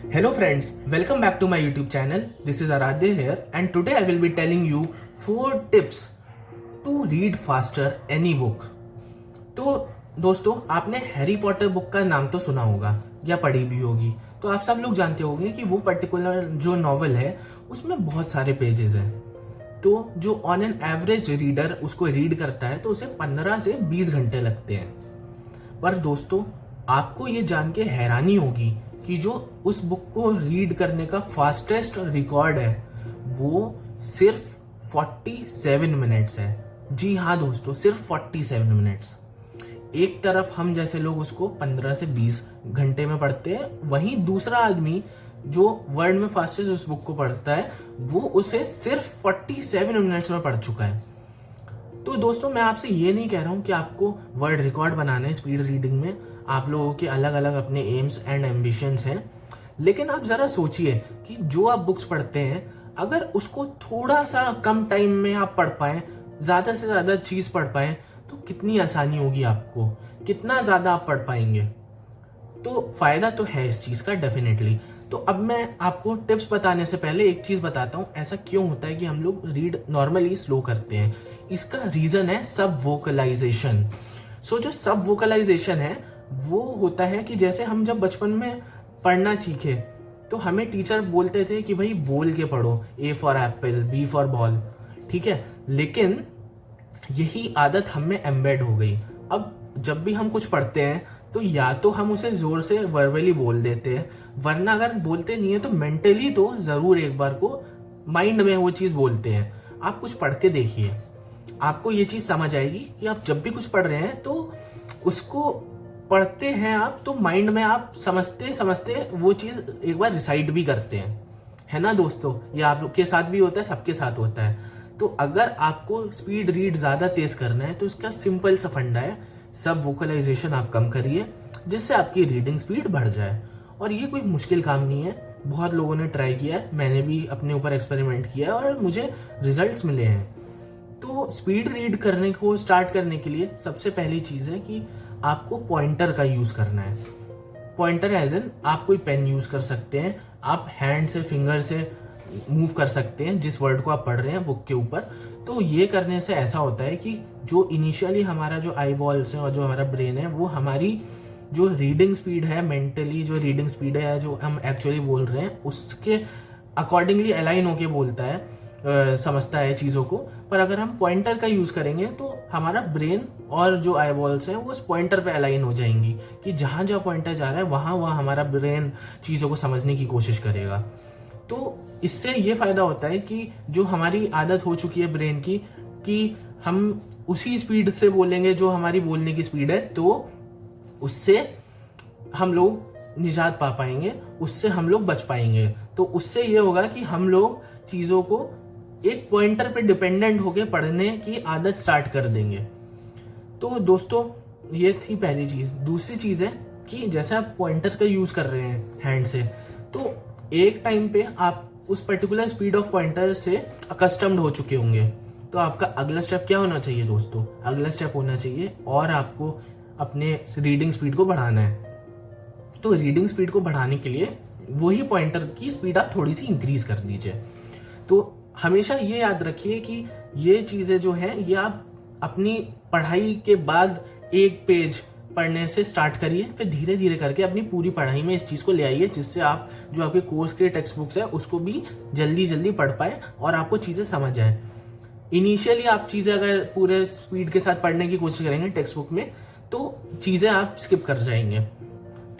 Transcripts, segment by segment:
Hello friends, welcome back to my YouTube channel. This is Aradhya here and today I will be telling you 4 tips to read faster any book. तो दोस्तों, आपने Harry Potter book का नाम तो सुना होगा या पढ़ी भी होगी। तो आप सब लोग जानते होंगे कि वो पर्टिकुलर जो नॉवल है उसमें बहुत सारे पेजेस हैं। तो जो ऑन एन एवरेज रीडर उसको रीड करता है तो उसे 15 से 20 घंटे लगते हैं। पर दोस्तों, आपको ये जान के हैरानी होगी कि जो उस बुक को रीड करने का फास्टेस्ट रिकॉर्ड है वो सिर्फ 47 मिनट्स है। जी हाँ दोस्तों, सिर्फ 47 मिनट्स। एक तरफ हम जैसे लोग उसको 15 से 20 घंटे में पढ़ते हैं, वहीं दूसरा आदमी जो वर्ल्ड में फास्टेस्ट उस बुक को पढ़ता है वो उसे सिर्फ 47 मिनट्स में पढ़ चुका है। तो दोस्तों, मैं आपसे ये नहीं कह रहा हूँ कि आपको वर्ल्ड रिकॉर्ड बनाना है स्पीड रीडिंग में। आप लोगों के अलग अलग अपने एम्स एंड एम्बिशंस हैं, लेकिन आप जरा सोचिए कि जो आप बुक्स पढ़ते हैं अगर उसको थोड़ा सा कम टाइम में आप पढ़ पाए, ज्यादा से ज्यादा चीज पढ़ पाए, तो कितनी आसानी होगी आपको, कितना ज्यादा आप पढ़ पाएंगे। तो फायदा तो है इस चीज का डेफिनेटली। तो अब मैं आपको टिप्स बताने से पहले एक चीज बताता हूँ, ऐसा क्यों होता है कि हम लोग रीड नॉर्मली स्लो करते हैं। इसका रीजन है सब वोकलाइजेशन। जो सब वोकलाइजेशन है वो होता है कि जैसे हम जब बचपन में पढ़ना सीखे तो हमें टीचर बोलते थे कि भाई बोल के पढ़ो, A for apple, B for ball, ठीक है। लेकिन यही आदत हम में एम्बेड हो गई। अब जब भी हम कुछ पढ़ते हैं तो या तो हम उसे जोर से वर्बली बोल देते हैं, वरना अगर बोलते नहीं है तो मेंटली तो जरूर एक बार को माइंड में वो चीज बोलते हैं। आप कुछ पढ़ के देखिए, आपको ये चीज समझ आएगी कि आप जब भी कुछ पढ़ रहे हैं तो उसको पढ़ते हैं आप तो माइंड में आप समझते समझते वो चीज एक बार रिसाइड भी करते हैं, है ना दोस्तों। ये आप लोग के साथ भी होता है, सबके साथ होता है। तो अगर आपको स्पीड रीड ज्यादा तेज करना है तो इसका सिंपल सा फंडा है, सब वोकलाइजेशन आप कम करिए जिससे आपकी रीडिंग स्पीड बढ़ जाए। और ये कोई मुश्किल काम नहीं है, बहुत लोगों ने ट्राई किया है, मैंने भी अपने ऊपर एक्सपेरिमेंट किया है और मुझे रिजल्ट्स मिले हैं। तो स्पीड रीड करने को स्टार्ट करने के लिए सबसे पहली चीज है कि आपको पॉइंटर का यूज करना है। पॉइंटर एज एन आप कोई पेन यूज कर सकते हैं, आप हैंड से, फिंगर से मूव कर सकते हैं जिस वर्ड को आप पढ़ रहे हैं बुक के ऊपर। तो ये करने से ऐसा होता है कि जो इनिशियली हमारा जो आई बॉल्स है और जो हमारा ब्रेन है वो हमारी जो रीडिंग स्पीड है, मेंटली जो रीडिंग स्पीड है जो हम एक्चुअली बोल रहे हैं उसके अकॉर्डिंगली अलाइन होके बोलता है, समझता है चीजों को। पर अगर हम पॉइंटर का यूज करेंगे तो हमारा ब्रेन और जो आई बॉल्स हैं वो उस पॉइंटर पे अलाइन हो जाएंगी कि जहां जहां पॉइंटर जा रहा है वहां वहां हमारा ब्रेन चीजों को समझने की कोशिश करेगा। तो इससे ये फायदा होता है कि जो हमारी आदत हो चुकी है ब्रेन की कि हम उसी स्पीड से बोलेंगे जो हमारी बोलने की स्पीड है, तो उससे हम लोग निजात पा पाएंगे, उससे हम लोग बच पाएंगे। तो उससे ये होगा कि हम लोग चीजों को एक पॉइंटर पे डिपेंडेंट होके पढ़ने की आदत स्टार्ट कर देंगे। तो दोस्तों, ये थी पहली चीज। दूसरी चीज है कि जैसे आप पॉइंटर का यूज कर रहे हैं हैंड से, तो एक टाइम पे आप उस पर्टिकुलर स्पीड ऑफ पॉइंटर से अकस्टम्ड हो चुके होंगे। तो आपका अगला स्टेप क्या होना चाहिए दोस्तों? अगला स्टेप होना चाहिए और आपको अपने रीडिंग स्पीड को बढ़ाना है। तो रीडिंग स्पीड को बढ़ाने के लिए वही पॉइंटर की स्पीड आप थोड़ी सी इंक्रीज कर लीजिए। तो हमेशा ये याद रखिए कि ये चीजें जो हैं ये आप अपनी पढ़ाई के बाद एक पेज पढ़ने से स्टार्ट करिए, फिर धीरे धीरे करके अपनी पूरी पढ़ाई में इस चीज को ले आइए जिससे आप जो आपके कोर्स के टेक्स्ट बुक्स है उसको भी जल्दी जल्दी पढ़ पाए और आपको चीजें समझ आए। इनिशियली आप चीजें अगर पूरे स्पीड के साथ पढ़ने की कोशिश करेंगे टेक्स्ट बुक में तो चीजें आप स्किप कर जाएंगे,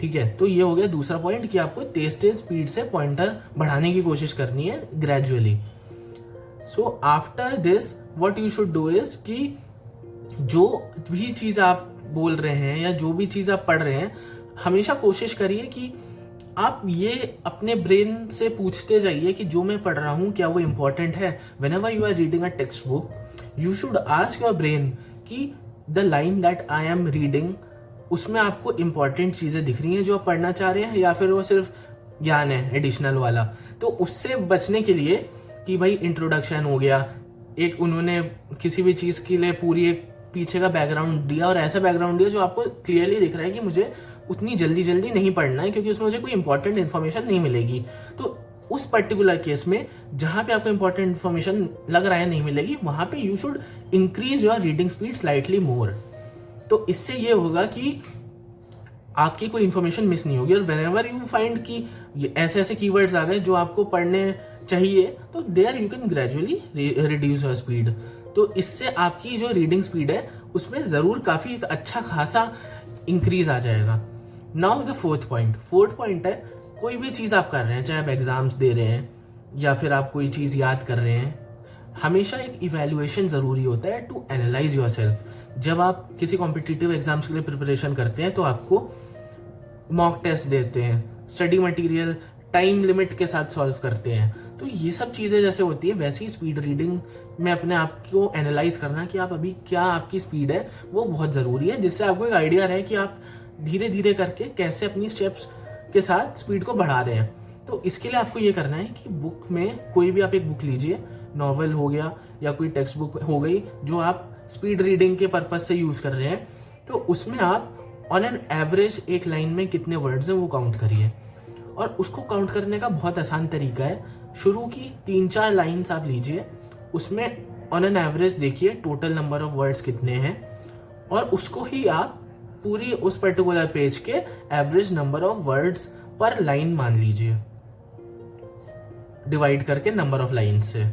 ठीक है। तो ये हो गया दूसरा पॉइंट कि आपको तेज तेज स्पीड से पॉइंटर बढ़ाने की कोशिश करनी है gradually. So after this what you should do is कि जो भी चीज आप बोल रहे हैं या जो भी चीज आप पढ़ रहे हैं, हमेशा कोशिश करिए कि आप ये अपने ब्रेन से पूछते जाइए कि जो मैं पढ़ रहा हूं क्या वो इंपॉर्टेंट है। Whenever you are reading a textbook you should ask your brain कि the line that I am reading उसमें आपको इंपॉर्टेंट चीजें दिख रही हैं जो आप पढ़ना चाह रहे हैं, या फिर वो सिर्फ ज्ञान है एडिशनल वाला। तो उससे बचने के लिए कि भाई इंट्रोडक्शन हो गया, एक उन्होंने किसी भी चीज के लिए पूरी एक पीछे का बैकग्राउंड दिया और ऐसा बैकग्राउंड दिया जो आपको क्लियरली दिख रहा है कि मुझे उतनी जल्दी जल्दी नहीं पढ़ना है, क्योंकि उसमें मुझे कोई इंपॉर्टेंट इन्फॉर्मेशन नहीं मिलेगी। तो उस पर्टिकुलर केस में जहां पे आपको इंपॉर्टेंट इन्फॉर्मेशन लग रहा है नहीं मिलेगी, वहां पे you should increase your reading speed slightly more. तो इससे ये होगा कि आपकी कोई इंफॉर्मेशन मिस नहीं होगी। और वेन एवर यू फाइंड कि ऐसे ऐसे कीवर्ड्स आ गए जो आपको पढ़ने चाहिए, तो there you can gradually reduce your speed. तो इससे आपकी जो रीडिंग स्पीड है उसमें जरूर काफी एक अच्छा खासा इंक्रीज आ जाएगा। नाउ द फोर्थ पॉइंट है, कोई भी चीज आप कर रहे हैं, चाहे आप एग्जाम्स दे रहे हैं या फिर आप कोई चीज याद कर रहे हैं, हमेशा एक इवैल्यूएशन जरूरी होता है टू एनालाइज योरसेल्फ। जब आप किसी कॉम्पिटिटिव एग्जाम्स के लिए प्रिपरेशन करते हैं तो आपको मॉक टेस्ट देते हैं, स्टडी मटेरियल टाइम लिमिट के साथ सॉल्व करते हैं। तो ये सब चीजें जैसे होती है, वैसे ही स्पीड रीडिंग में अपने आप को एनालाइज करना कि आप अभी क्या आपकी स्पीड है, वो बहुत जरूरी है, जिससे आपको एक आइडिया रहे कि आप धीरे धीरे करके कैसे अपनी स्टेप्स के साथ स्पीड को बढ़ा रहे हैं। तो इसके लिए आपको ये करना है कि बुक में कोई भी आप एक बुक लीजिए, नॉवेल हो गया या कोई टेक्स्ट बुक हो गई जो आप स्पीड रीडिंग के पर्पज से यूज कर रहे हैं, तो उसमें आप ऑन एन एवरेज एक लाइन में कितने वर्ड्स हैं वो काउंट करिए। और उसको काउंट करने का बहुत आसान तरीका है, शुरू की 3-4 लाइन्स आप लीजिए, उसमें ऑन एन एवरेज देखिए टोटल नंबर ऑफ वर्ड्स कितने हैं, और उसको ही आप पूरी उस पर्टिकुलर पेज के एवरेज नंबर ऑफ वर्ड्स पर लाइन मान लीजिए, डिवाइड करके नंबर ऑफ लाइन से।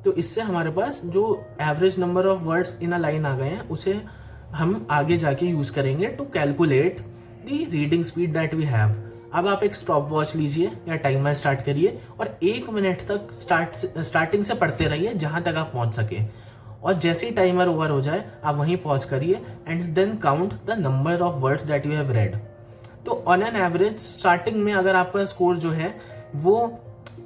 तो इससे हमारे पास जो average number of words in a line आ गए हैं, उसे हम आगे जाके यूज करेंगे to calculate the reading speed that we have. अब आप एक स्टॉप वॉच लीजिए या टाइमर स्टार्ट करिए और 1 मिनट तक स्टार्टिंग से पढ़ते रहिए जहां तक आप पहुंच सके, और जैसे ही टाइमर ओवर हो जाए आप वहीं पॉज करिए and then count the number of words that you have read. तो ऑन एन एवरेज स्टार्टिंग में अगर आपका स्कोर जो है वो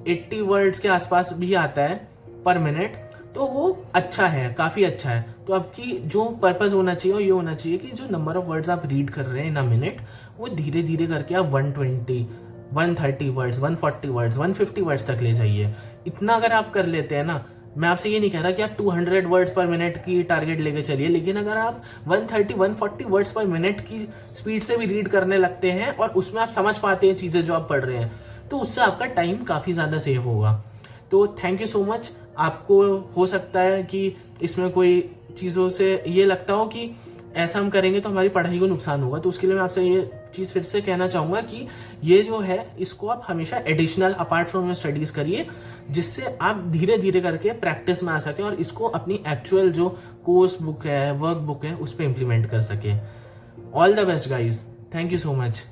80 वर्ड्स के आसपास भी आता है पर मिनट, तो वो अच्छा है, काफी अच्छा है। तो आपकी जो पर्पज होना चाहिए वो ये होना चाहिए कि जो नंबर ऑफ वर्ड्स आप रीड कर रहे हैं इन अ मिनट, वो धीरे धीरे करके आप 120, 130 वर्ड्स, 140 वर्ड्स, 150 वर्ड्स तक ले जाइए। इतना अगर आप कर लेते हैं ना, मैं आपसे ये नहीं कह रहा कि आप 200 वर्ड्स पर मिनट की टारगेट लेके चलिए, लेकिन अगर आप 130, 140 वर्ड्स पर मिनट की स्पीड से भी रीड करने लगते हैं और उसमें आप समझ पाते हैं चीजें जो आप पढ़ रहे हैं, तो उससे आपका टाइम काफी ज्यादा सेव होगा। तो थैंक यू सो मच। आपको हो सकता है कि इसमें कोई चीज़ों से ये लगता हो कि ऐसा हम करेंगे तो हमारी पढ़ाई को नुकसान होगा, तो उसके लिए मैं आपसे ये चीज़ फिर से कहना चाहूँगा कि ये जो है इसको आप हमेशा एडिशनल अपार्ट फ्रॉम स्टडीज़ करिए, जिससे आप धीरे धीरे करके प्रैक्टिस में आ सके और इसको अपनी एक्चुअल जो कोर्स बुक है, वर्क बुक है, उस पर इम्प्लीमेंट कर सके। All the best guys, thank you so much.